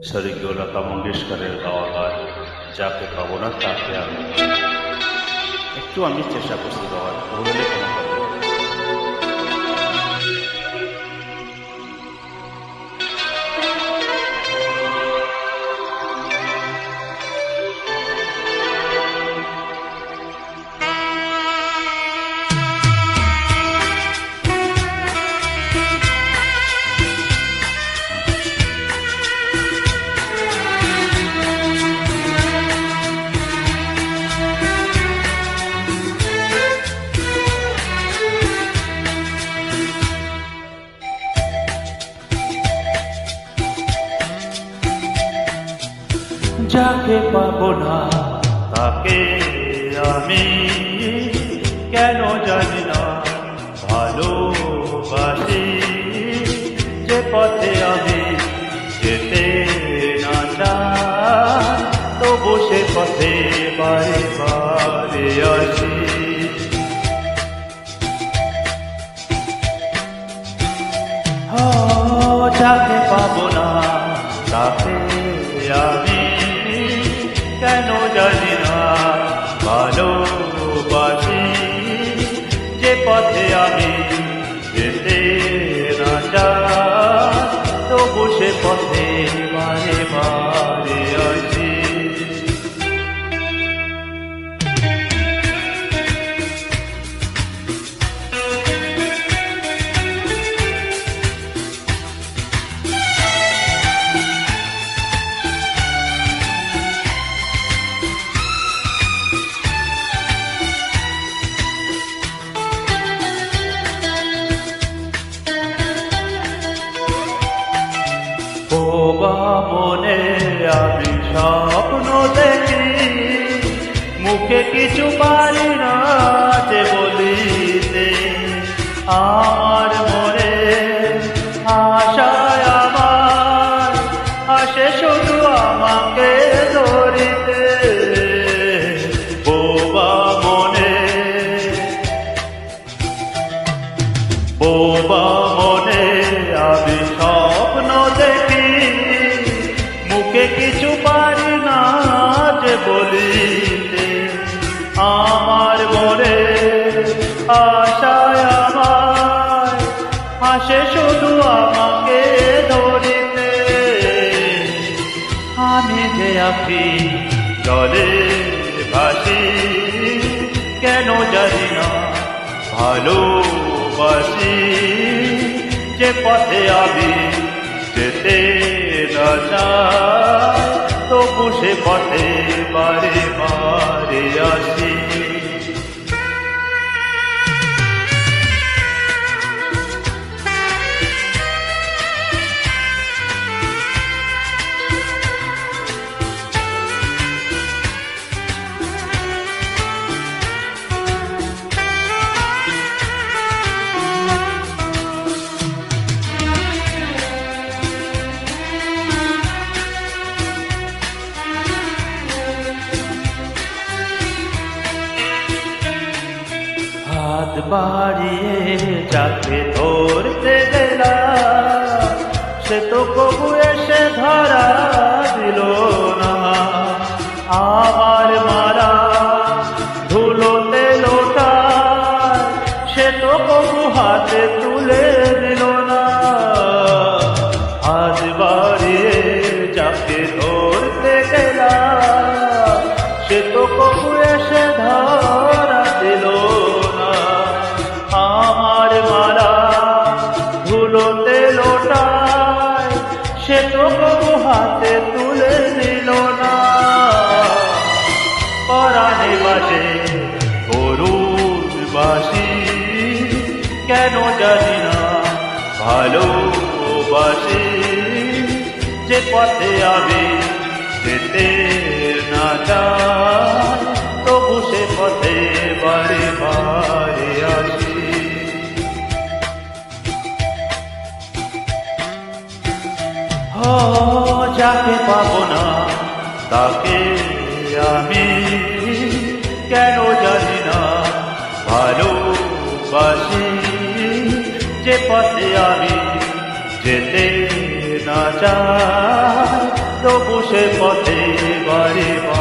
স্বর্গীয় লতা মঙ্গেশকরের গাওয়া গান যাকে পাবো না তাকে আমি একটু চেষ্টা করছি গাওয়ার, ভুল হলে ক্ষমা করবেন। যাকে পাবো না তাকে আমি কেন জানি না ভালোবাসি, যে পথে আমি যেতে না চাই তবু সে পথে বারে বারে আসি। যাকে পাবো না তাকে আমি কেন জানি না ভালোবাসি, যে পথে আমি যেতে না চাই তবু সে পথে বারে বারে আসি। মনে আমি স্বপ্ন দেখি, মুখে কিছু পারি না যে বলিতে, আমার মনে আশায় আমার আসে শুধু আমাকে ধরিতে। বোবা মনে আমি স্বপ্ন দেখি, মুখে কিছু পারি না যে বলিতে, আমার মনে আশায় আমার আসে শুধু আমাকে ধরিতে। আমি যে আছি জলে ভাসি, কেন জানি না ভালোবাসি, যে পথে আমি যেতে না চাই তবু সে পথে বারে বারে আসি। হাত বাড়িয়ে যাকে ধরতে গেলাম, সে তো কবু এসে ধরা দিল না। আমার মারা ধুলোতে লোটা সে তো কবু হাতে তুলে দিল না। হাত বাড়িয়ে যাকে ধরতে গেলাম, সে তো কবু এসে ধরা দিল না। আমার মারা ধুলোতে লোটায় সে তো কবু হাতে তুলে দিল না। পরাণে বাজে করুণ বাঁশি, কেন জানি না ভালোবাসি, যে পথে আমি যেতে না চাই তবু সে পথে বারে বারে আসি। যাকে পাবো না তাকে আমি কেন জানি না ভালোবাসি, যে পথে আমি যেতে না চাই তবু সে পথে বারে বারে